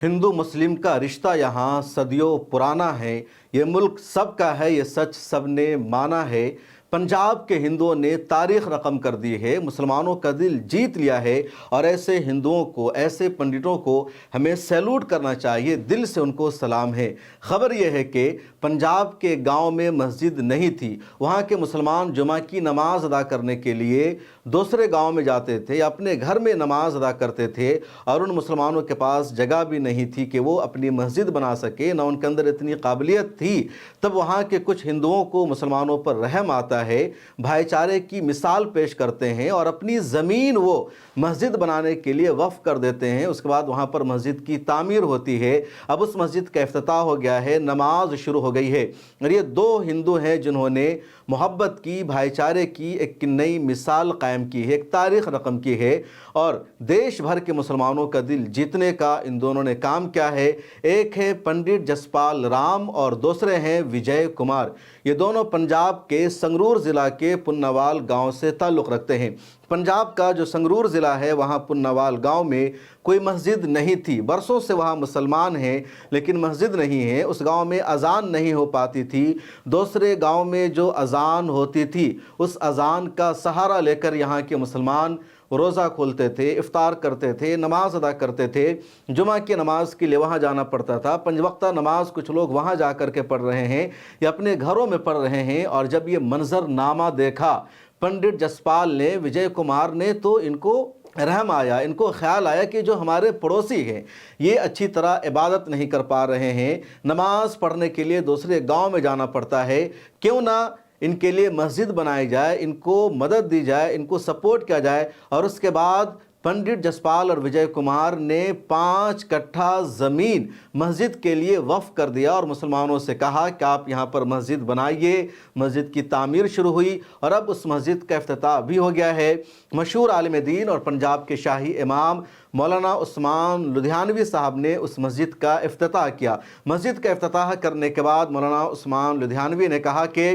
हिंदू मुस्लिम का रिश्ता यहाँ सदियों पुराना है। ये मुल्क सबका है, ये सच सबने माना है। पंजाब के हिंदुओं ने तारीख रकम कर दी है, मुसलमानों का दिल जीत लिया है। और ऐसे हिंदुओं को, ऐसे पंडितों को हमें सैल्यूट करना चाहिए, दिल से उनको सलाम है। ख़बर यह है कि पंजाब के गांव में मस्जिद नहीं थी। वहाँ के मुसलमान जुमा की नमाज़ अदा करने के लिए दूसरे गांव में जाते थे, अपने घर में नमाज अदा करते थे। और उन मुसलमानों के पास जगह भी नहीं थी कि वो अपनी मस्जिद बना सके, ना उनके अंदर इतनी काबिलियत थी। तब वहाँ के कुछ हिंदुओं को मुसलमानों पर रहम आता है, भाईचारे की मिसाल पेश करते हैं और अपनी ज़मीन वो मस्जिद बनाने के लिए वक्फ कर देते हैं। उसके बाद वहाँ पर मस्जिद की तामीर होती है। अब उस मस्जिद का इफ्तिताह हो गया है, नमाज शुरू हो गई है। और ये दो हिंदू हैं जिन्होंने मोहब्बत की, भाईचारे की एक नई मिसाल कायम की है, एक तारीख़ रकम की है। और देश भर के मुसलमानों का दिल जीतने का इन दोनों ने काम किया है। एक है पंडित जसपाल राम और दूसरे हैं विजय कुमार। ये दोनों पंजाब के संगरूर ज़िला के पुन्नावाल गांव से ताल्लुक़ रखते हैं। पंजाब का जो संगरूर ज़िला है, वहाँ पुन्नावाल गांव में कोई मस्जिद नहीं थी। बरसों से वहाँ मुसलमान हैं, लेकिन मस्जिद नहीं है। उस गांव में अज़ान नहीं हो पाती थी। दूसरे गांव में जो अज़ान होती थी, उस अज़ान का सहारा लेकर यहाँ के मुसलमान रोज़ा खोलते थे, इफ्तार करते थे, नमाज अदा करते थे। जुमा की नमाज के लिए वहाँ जाना पड़ता था। पंज वक्ता नमाज कुछ लोग वहाँ जा कर के पढ़ रहे हैं या अपने घरों में पढ़ रहे हैं। और जब ये मंजरनामा देखा पंडित जसपाल ने, विजय कुमार ने, तो इनको रहम आया, इनको ख्याल आया कि जो हमारे पड़ोसी हैं ये अच्छी तरह इबादत नहीं कर पा रहे हैं, नमाज पढ़ने के लिए दूसरे गांव में जाना पड़ता है, क्यों ना इनके लिए मस्जिद बनाई जाए, इनको मदद दी जाए, इनको सपोर्ट किया जाए। और उसके बाद पंडित जसपाल और विजय कुमार ने 5 कट्ठा ज़मीन मस्जिद के लिए वक्फ कर दिया और मुसलमानों से कहा कि आप यहाँ पर मस्जिद बनाइए। मस्जिद की तामीर शुरू हुई और अब उस मस्जिद का इफ्तिताह भी हो गया है। मशहूर आलिम दीन और पंजाब के शाही इमाम मौलाना उस्मान लुधियानवी साहब ने उस मस्जिद का इफ्तिताह किया। मस्जिद का इफ्तिताह करने के बाद मौलाना उस्मान लुधियानवी ने कहा कि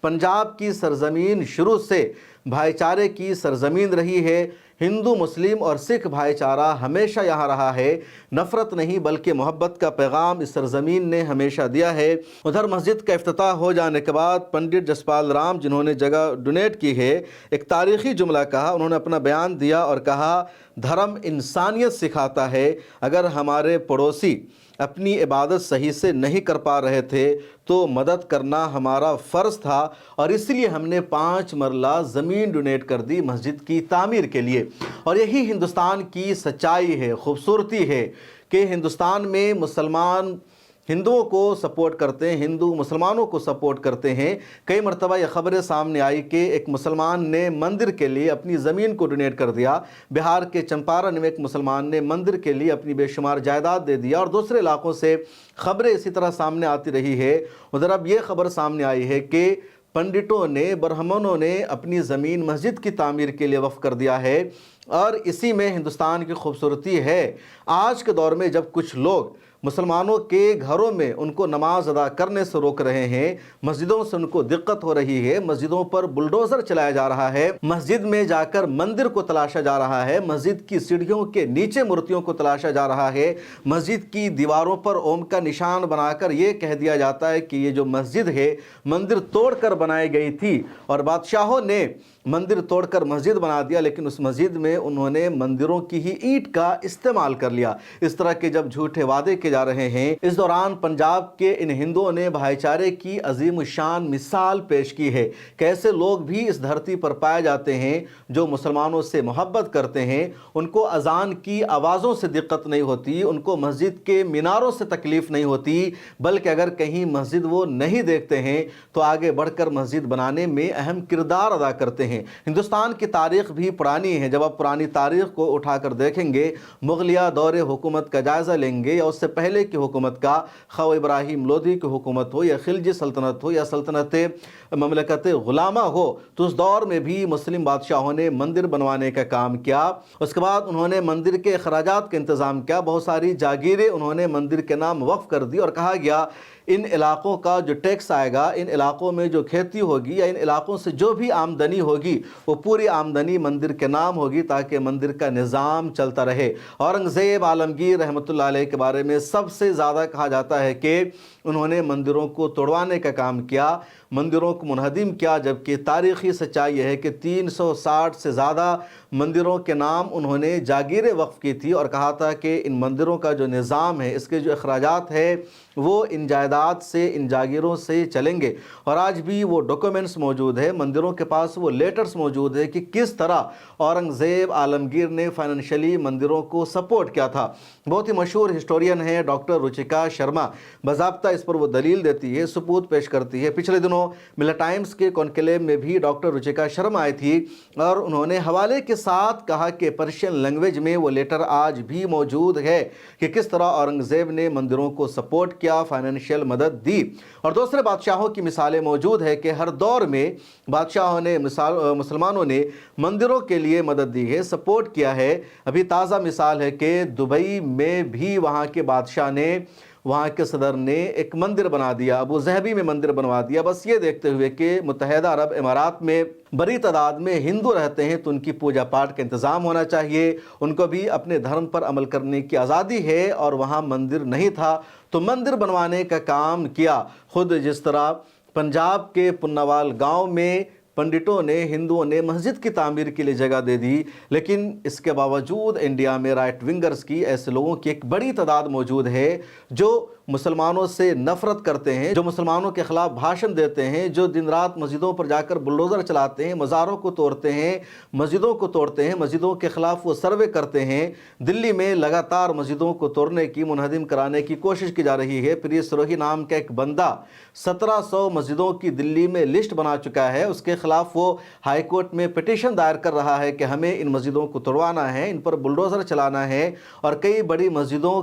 पंजाब की सरज़मीन शुरू से भाईचारे की सरज़मीन रही है। हिंदू, मुस्लिम और सिख भाईचारा हमेशा यहाँ रहा है। नफ़रत नहीं बल्कि मोहब्बत का पैगाम इस सरज़मीन ने हमेशा दिया है। उधर मस्जिद का इफ्तिताह हो जाने के बाद पंडित जसपाल राम, जिन्होंने जगह डोनेट की है, एक तारीख़ी जुमला कहा। उन्होंने अपना बयान दिया और कहा, धर्म इंसानियत सिखाता है। अगर हमारे पड़ोसी अपनी इबादत सही से नहीं कर पा रहे थे तो मदद करना हमारा फ़र्ज़ था और इसलिए हमने 5 मरला ज़मीन डोनेट कर दी मस्जिद की तामीर के लिए। और यही हिंदुस्तान की सच्चाई है, खूबसूरती है कि हिंदुस्तान में मुसलमान हिंदुओं को सपोर्ट करते हैं, हिंदू मुसलमानों को सपोर्ट करते हैं। कई मरतबा यह ख़बरें सामने आई कि एक मुसलमान ने मंदिर के लिए अपनी ज़मीन को डोनेट कर दिया। बिहार के चंपारण में एक मुसलमान ने मंदिर के लिए अपनी बेशुमार जायदाद दे दिया। और दूसरे इलाक़ों से ख़बरें इसी तरह सामने आती रही है। उधर अब ये ख़बर सामने आई है कि पंडितों ने, ब्राह्मणों ने अपनी ज़मीन मस्जिद की तामीर के लिए वक्फ कर दिया है। और इसी में हिंदुस्तान की खूबसूरती है। आज के दौर में जब कुछ लोग मुसलमानों के घरों में उनको नमाज अदा करने से रोक रहे हैं, मस्जिदों से उनको दिक्कत हो रही है, मस्जिदों पर बुलडोज़र चलाया जा रहा है, मस्जिद में जाकर मंदिर को तलाशा जा रहा है, मस्जिद की सीढ़ियों के नीचे मूर्तियों को तलाशा जा रहा है, मस्जिद की दीवारों पर ओम का निशान बनाकर ये कह दिया जाता है कि ये जो मस्जिद है मंदिर तोड़कर बनाई गई थी और बादशाहों ने मंदिर तोड़कर मस्जिद बना दिया, लेकिन उस मस्जिद में उन्होंने मंदिरों की ही ईंट का इस्तेमाल कर लिया। इस तरह के जब झूठे वादे किए जा रहे हैं, इस दौरान पंजाब के इन हिंदुओं ने भाईचारे की अजीम शान मिसाल पेश की है। कैसे लोग भी इस धरती पर पाए जाते हैं जो मुसलमानों से मोहब्बत करते हैं। उनको अजान की आवाज़ों से दिक्कत नहीं होती, उनको मस्जिद के मीनारों से तकलीफ़ नहीं होती, बल्कि अगर कहीं मस्जिद वो नहीं देखते हैं तो आगे बढ़कर मस्जिद बनाने में अहम किरदार अदा करते हैं। हिंदुस्तान की तारीख़ भी पुरानी है। जब आप पुरानी तारीख़ को उठाकर देखेंगे, मुग़लिया दौरे हुकूमत का जायज़ा लेंगे या उससे पहले की हुकूमत का, ख़वाह इब्राहिम लोधी की हुकूमत हो या खिलजी सल्तनत हो या सल्तनत ममलकत ग़ुलामा हो, तो उस दौर में भी मुस्लिम बादशाहों ने मंदिर बनवाने का काम किया। उसके बाद उन्होंने मंदिर के अखराजात का इंतज़ाम किया। बहुत सारी जागीरें उन्होंने मंदिर के नाम वक्फ़ कर दी और कहा गया इन इलाक़ों का जो टैक्स आएगा, इन इलाक़ों में जो खेती होगी या इन इलाक़ों से जो भी आमदनी होगी, होगी वो पूरी आमदनी मंदिर के नाम होगी ताकि मंदिर का निज़ाम चलता रहे। औरंगज़ेब आलमगीर रहमतुल्लाह अलैह के बारे में सबसे ज़्यादा कहा जाता है कि उन्होंने मंदिरों को तोड़वाने का काम किया, मंदिरों को मुनहदिम किया, जबकि तारीख़ी सच्चाई यह है कि 360 से ज़्यादा मंदिरों के नाम उन्होंने जागीरें वक्फ़ की थी और कहा था कि इन मंदिरों का जो निज़ाम है, इसके जो अखराजात है वो इन जायदाद से, इन जागीरों से चलेंगे। और आज भी वो डॉक्यूमेंट्स मौजूद है, मंदिरों के पास वो लेटर्स मौजूद है कि किस तरह औरंगज़ेब आलमगीर ने फाइनेंशियली मंदिरों को सपोर्ट किया था। बहुत ही मशहूर हिस्टोरियन है डॉक्टर रुचिका शर्मा, बाज़ाब्ता इस पर वो दलील देती है, सबूत पेश करती है। पिछले दिनों मिला टाइम्स के कॉन्क्लेव में भी डॉक्टर रुचिका शर्मा आई थी और उन्होंने हवाले के साथ कहा कि पर्शियन लैंग्वेज में वो लेटर आज भी मौजूद है कि किस तरह औरंगज़ेब ने मंदिरों को सपोर्ट किया, फाइनेंशियल मदद दी। और दूसरे बादशाहों की मिसालें मौजूद है कि हर दौर में बादशाहों ने मुसलमानों ने मंदिरों के लिए मदद दी है, सपोर्ट किया है। अभी ताज़ा मिसाल है कि दुबई में भी वहाँ के बादशाह ने, वहाँ के सदर ने एक मंदिर बना दिया, अबू ज़हबी में मंदिर बनवा दिया, बस ये देखते हुए कि मुत्तहिदा अरब इमारात में बड़ी तादाद में हिंदू रहते हैं तो उनकी पूजा पाठ का इंतज़ाम होना चाहिए, उनको भी अपने धर्म पर अमल करने की आज़ादी है। और वहाँ मंदिर नहीं था तो मंदिर बनवाने का काम किया। खुद जिस तरह पंजाब के पुन्नावाल गाँव में पंडितों ने, हिंदुओं ने मस्जिद की तामीर के लिए जगह दे दी, लेकिन इसके बावजूद इंडिया में राइट विंगर्स की, ऐसे लोगों की एक बड़ी तादाद मौजूद है जो मुसलमानों से नफ़रत करते हैं, जो मुसलमानों के ख़िलाफ़ भाषण देते हैं, जो दिन रात मस्जिदों पर जाकर बुलडोज़र चलाते हैं, मज़ारों को तोड़ते हैं, मस्जिदों को तोड़ते हैं, मस्जिदों के ख़िलाफ़ वो सर्वे करते हैं। दिल्ली में लगातार मस्जिदों को तोड़ने की, मुनहदिम कराने की कोशिश की जा रही है। प्रिय सरोही नाम का एक बंदा 1700 मस्जिदों की दिल्ली में लिस्ट बना चुका है, उसके ख़िलाफ़ वो हाई कोर्ट में पिटीशन दायर कर रहा है कि हमें इन मस्जिदों को तोड़वाना है, इन पर बुलडोज़र चलाना है। और कई बड़ी मस्जिदों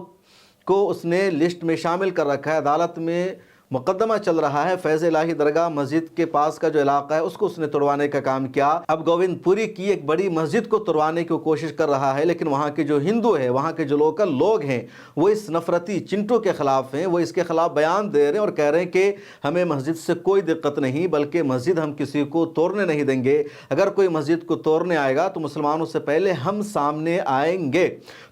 को उसने लिस्ट में शामिल कर रखा है। अदालत में मुकदमा चल रहा है, फैज़ इलाही दरगाह मस्जिद के पास का जो इलाका है उसको उसने तोड़वाने का काम किया। अब गोविंदपुरी की एक बड़ी मस्जिद को तोड़वाने की कोशिश कर रहा है, लेकिन वहाँ के जो हिंदू हैं, वहाँ के जो लोकल लोग हैं, वो इस नफरती चिंटू के ख़िलाफ़ हैं, वो इसके ख़िलाफ़ बयान दे रहे हैं और कह रहे हैं कि हमें मस्जिद से कोई दिक्कत नहीं, बल्कि मस्जिद हम किसी को तोड़ने नहीं देंगे। अगर कोई मस्जिद को तोड़ने आएगा तो मुसलमानों से पहले हम सामने आएंगे।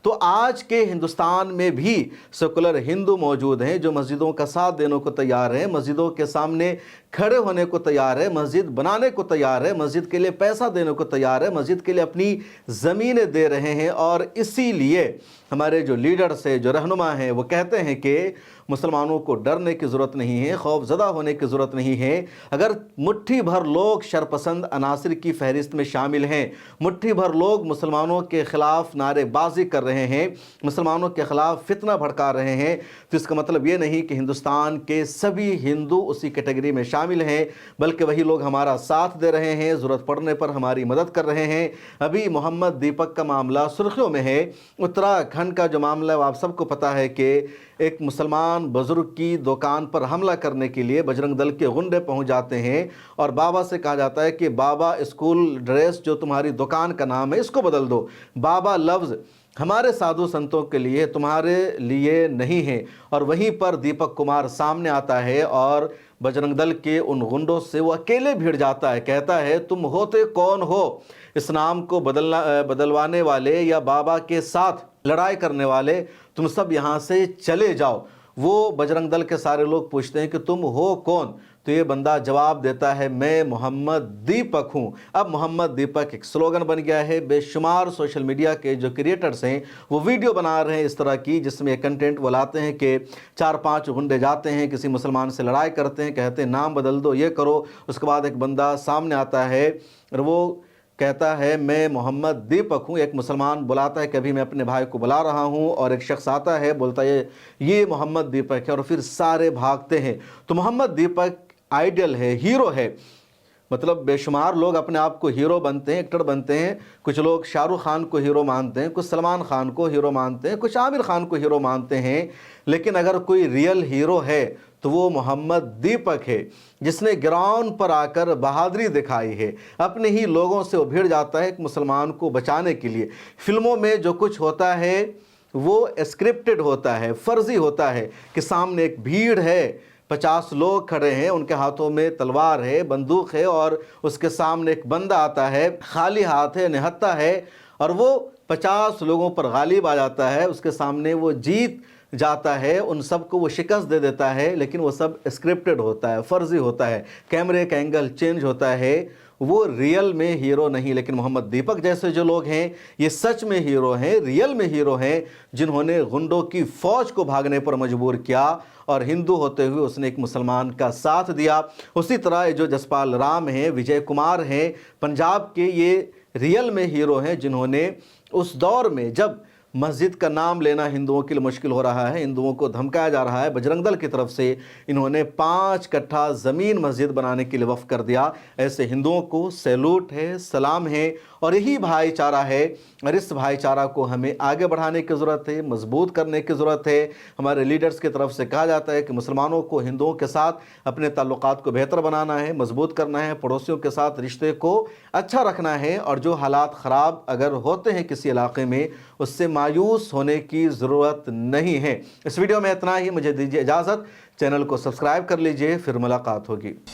तो आज के हिंदुस्तान में भी सेकुलर हिंदू मौजूद हैं जो मस्जिदों का साथ देने को तैयार है, मस्जिदों के सामने खड़े होने को तैयार है, मस्जिद बनाने को तैयार है, मस्जिद के लिए पैसा देने को तैयार है, मस्जिद के लिए अपनी ज़मीनें दे रहे हैं। और इसीलिए हमारे जो लीडर्स हैं, जो रहनुमा हैं, वो कहते हैं कि मुसलमानों को डरने की ज़रूरत नहीं है, खौफज़दा होने की ज़रूरत नहीं है। अगर मुट्ठी भर लोग शरपसंद अनासिर की फहरिस्त में शामिल हैं, मुट्ठी भर लोग मुसलमानों के ख़िलाफ़ नारेबाजी कर रहे हैं, मुसलमानों के ख़िलाफ़ फितना भड़का रहे हैं, तो इसका मतलब ये नहीं कि हिंदुस्तान के सभी हिंदू उसी कैटेगरी में शामिल हैं, बल्कि वही लोग हमारा साथ दे रहे हैं, ज़रूरत पड़ने पर हमारी मदद कर रहे हैं। अभी मोहम्मद दीपक का मामला सुर्खियों में है। उत्तराखंड का जो मामला है, आप सबको पता है कि एक मुसलमान बुजुर्ग की दुकान पर हमला करने के लिए बजरंग दल के गुंडे पहुंच जाते हैं और बाबा से कहा जाता है कि बाबा, स्कूल ड्रेस जो तुम्हारी दुकान का नाम है इसको बदल दो। बाबा लफ्ज़ हमारे साधु संतों के लिए, तुम्हारे लिए नहीं है। और वहीं पर दीपक कुमार सामने आता है और बजरंग दल के उन गुंडों से वो अकेले भिड़ जाता है, कहता है तुम होते कौन हो, इस नाम को बदलवाने वाले या बाबा के साथ लड़ाई करने वाले, तुम सब यहाँ से चले जाओ। वो बजरंग दल के सारे लोग पूछते हैं कि तुम हो कौन, तो ये बंदा जवाब देता है मैं मोहम्मद दीपक हूँ। अब मोहम्मद दीपक एक स्लोगन बन गया है। बेशुमार सोशल मीडिया के जो क्रिएटर्स हैं वो वीडियो बना रहे हैं इस तरह की, जिसमें कंटेंट वो लाते हैं कि 4-5 गुंडे जाते हैं, किसी मुसलमान से लड़ाई करते हैं, कहते हैं नाम बदल दो, ये करो। उसके बाद एक बंदा सामने आता है और वो कहता है मैं मोहम्मद दीपक हूँ। एक मुसलमान बुलाता है कि अभी मैं अपने भाई को बुला रहा हूँ, और एक शख्स आता है बोलता है ये मोहम्मद दीपक है, और फिर सारे भागते हैं। तो मोहम्मद दीपक आइडियल है, हीरो है। मतलब बेशुमार लोग अपने आप को हीरो बनते हैं, एक्टर बनते हैं। कुछ लोग शाहरुख खान को हीरो मानते हैं, कुछ सलमान खान को हीरो मानते हैं, कुछ आमिर खान को हीरो मानते हैं। लेकिन अगर कोई रियल हीरो है तो वो मोहम्मद दीपक है, जिसने ग्राउंड पर आकर बहादुरी दिखाई है, अपने ही लोगों से वो भिड़ जाता है एक मुसलमान को बचाने के लिए। फिल्मों में जो कुछ होता है वो स्क्रिप्टेड होता है, फर्जी होता है कि सामने एक भीड़ है, 50 लोग खड़े हैं, उनके हाथों में तलवार है, बंदूक है, और उसके सामने एक बंदा आता है, खाली हाथ है, निहत्था है, और वो 50 लोगों पर गालिब आ जाता है, उसके सामने वो जीत जाता है, उन सब को वो शिकस्त दे देता है। लेकिन वो सब स्क्रिप्टेड होता है, फर्जी होता है, कैमरे का एंगल चेंज होता है। वो रियल में हीरो नहीं। लेकिन मोहम्मद दीपक जैसे जो लोग हैं, ये सच में हीरो हैं, रियल में हीरो हैं, जिन्होंने गुंडों की फौज को भागने पर मजबूर किया और हिंदू होते हुए उसने एक मुसलमान का साथ दिया। उसी तरह जो जसपाल राम हैं, विजय कुमार हैं, पंजाब के, ये रियल में हीरो हैं, जिन्होंने उस दौर में जब मस्जिद का नाम लेना हिंदुओं के लिए मुश्किल हो रहा है, हिंदुओं को धमकाया जा रहा है, बजरंग दल की तरफ से इन्होंने 5 कट्ठा ज़मीन मस्जिद बनाने के लिए वक्फ कर दिया। ऐसे हिंदुओं को सैल्यूट है, सलाम है, और यही भाईचारा है। और इस भाईचारा को हमें आगे बढ़ाने की ज़रूरत है, मजबूत करने की ज़रूरत है। हमारे लीडर्स की तरफ से कहा जाता है कि मुसलमानों को हिंदुओं के साथ अपने ताल्लुकात को बेहतर बनाना है, मजबूत करना है, पड़ोसियों के साथ रिश्ते को अच्छा रखना है, और जो हालात ख़राब अगर होते हैं किसी इलाके में, उससे मायूस होने की ज़रूरत नहीं है। इस वीडियो में इतना ही, मुझे दीजिए इजाज़त। चैनल को सब्सक्राइब कर लीजिए, फिर मुलाकात होगी।